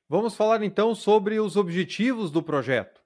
Vamos falar então sobre os objetivos do projeto.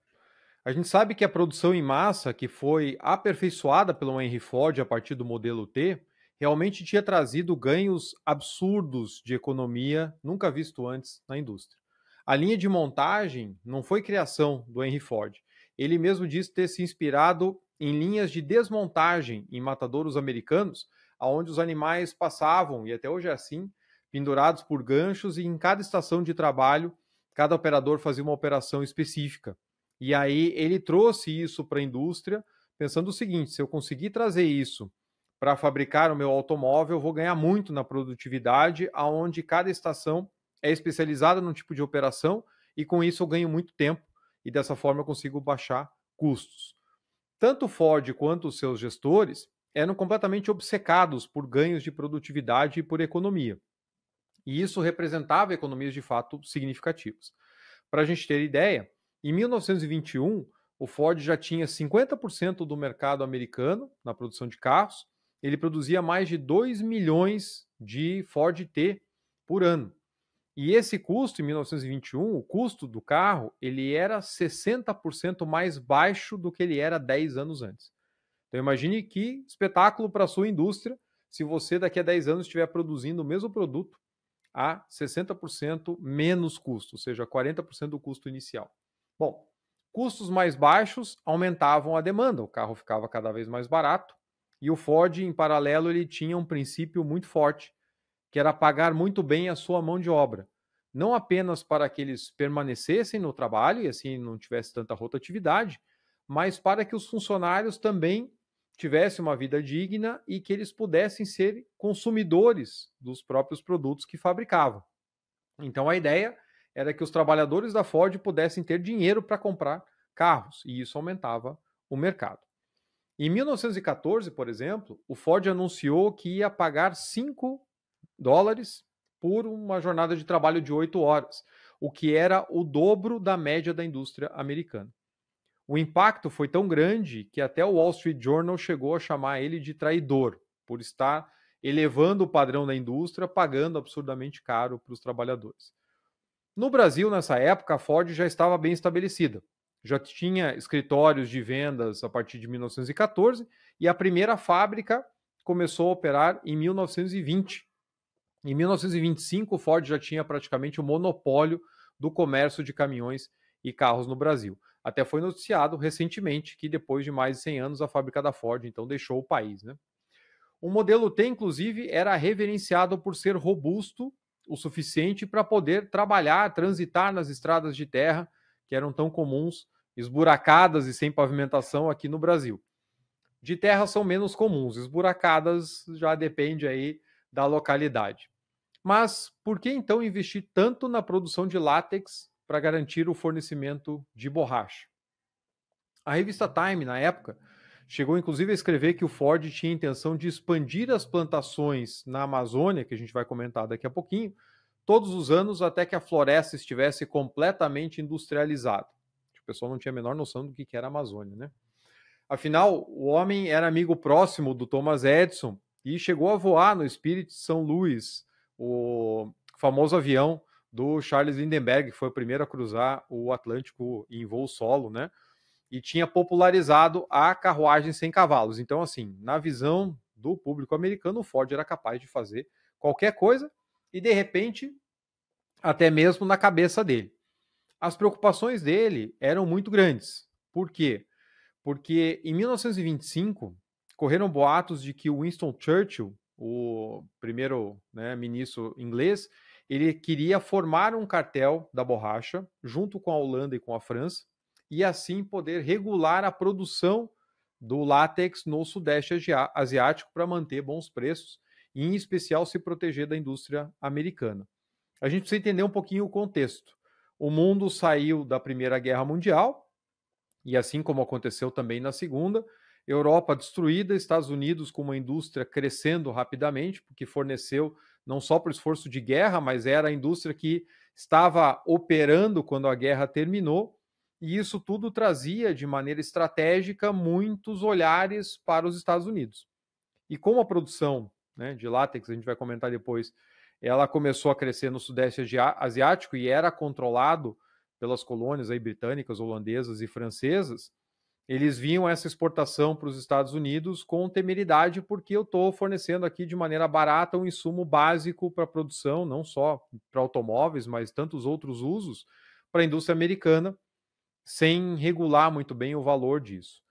A gente sabe que a produção em massa, que foi aperfeiçoada pelo Henry Ford a partir do modelo T, realmente tinha trazido ganhos absurdos de economia nunca visto antes na indústria. A linha de montagem não foi criação do Henry Ford. Ele mesmo disse ter se inspirado em linhas de desmontagem em matadouros americanos, onde os animais passavam, e até hoje é assim, pendurados por ganchos, e em cada estação de trabalho, cada operador fazia uma operação específica. E aí ele trouxe isso para a indústria, pensando o seguinte: se eu conseguir trazer isso para fabricar o meu automóvel, eu vou ganhar muito na produtividade, aonde cada estação é especializada num tipo de operação, e com isso eu ganho muito tempo, e dessa forma eu consigo baixar custos. Tanto Ford quanto os seus gestores eram completamente obcecados por ganhos de produtividade e por economia. E isso representava economias de fato significativas. Para a gente ter ideia, em 1921, o Ford já tinha 50% do mercado americano na produção de carros. Ele produzia mais de 2 milhões de Ford T por ano. E esse custo, em 1921, o custo do carro, ele era 60% mais baixo do que ele era 10 anos antes. Então imagine que espetáculo para a sua indústria se você daqui a 10 anos estiver produzindo o mesmo produto a 60% menos custo, ou seja, 40% do custo inicial. Bom, custos mais baixos aumentavam a demanda, o carro ficava cada vez mais barato, e o Ford, em paralelo, ele tinha um princípio muito forte, que era pagar muito bem a sua mão de obra. Não apenas para que eles permanecessem no trabalho e assim não tivesse tanta rotatividade, mas para que os funcionários também tivessem uma vida digna e que eles pudessem ser consumidores dos próprios produtos que fabricavam. Então a ideia era que os trabalhadores da Ford pudessem ter dinheiro para comprar carros, e isso aumentava o mercado. Em 1914, por exemplo, o Ford anunciou que ia pagar $5 por uma jornada de trabalho de 8 horas, o que era o dobro da média da indústria americana. O impacto foi tão grande que até o Wall Street Journal chegou a chamar ele de traidor, por estar elevando o padrão da indústria, pagando absurdamente caro para os trabalhadores. No Brasil, nessa época, a Ford já estava bem estabelecida. Já tinha escritórios de vendas a partir de 1914 e a primeira fábrica começou a operar em 1920. Em 1925, o Ford já tinha praticamente o monopólio do comércio de caminhões e carros no Brasil. Até foi noticiado recentemente que depois de mais de 100 anos a fábrica da Ford então deixou o país, né? O modelo T, inclusive, era reverenciado por ser robusto o suficiente para poder trabalhar, transitar nas estradas de terra que eram tão comuns, esburacadas e sem pavimentação aqui no Brasil. De terra são menos comuns, esburacadas já depende aí da localidade. Mas por que então investir tanto na produção de látex para garantir o fornecimento de borracha? A revista Time, na época, chegou inclusive a escrever que o Ford tinha a intenção de expandir as plantações na Amazônia, que a gente vai comentar daqui a pouquinho, todos os anos até que a floresta estivesse completamente industrializada. O pessoal não tinha a menor noção do que era a Amazônia, né? Afinal, o homem era amigo próximo do Thomas Edison e chegou a voar no Spirit São Luís, o famoso avião do Charles Lindbergh, que foi o primeiro a cruzar o Atlântico em voo solo, né? E tinha popularizado a carruagem sem cavalos. Então, assim, na visão do público americano, o Ford era capaz de fazer qualquer coisa e, de repente, até mesmo na cabeça dele. As preocupações dele eram muito grandes. Por quê? Porque em 1925 correram boatos de que o Winston Churchill, o primeiro, né, ministro inglês, ele queria formar um cartel da borracha junto com a Holanda e com a França e assim poder regular a produção do látex no Sudeste Asiático para manter bons preços e, em especial, se proteger da indústria americana. A gente precisa entender um pouquinho o contexto. O mundo saiu da Primeira Guerra Mundial, e assim como aconteceu também na Segunda, Europa destruída, Estados Unidos com uma indústria crescendo rapidamente, porque forneceu não só por esforço de guerra, mas era a indústria que estava operando quando a guerra terminou, e isso tudo trazia de maneira estratégica muitos olhares para os Estados Unidos. E como a produção, né, de látex, a gente vai comentar depois, ela começou a crescer no Sudeste Asiático e era controlado pelas colônias aí britânicas, holandesas e francesas, eles viam essa exportação para os Estados Unidos com temeridade, porque eu estou fornecendo aqui de maneira barata um insumo básico para a produção, não só para automóveis, mas tantos outros usos para a indústria americana, sem regular muito bem o valor disso.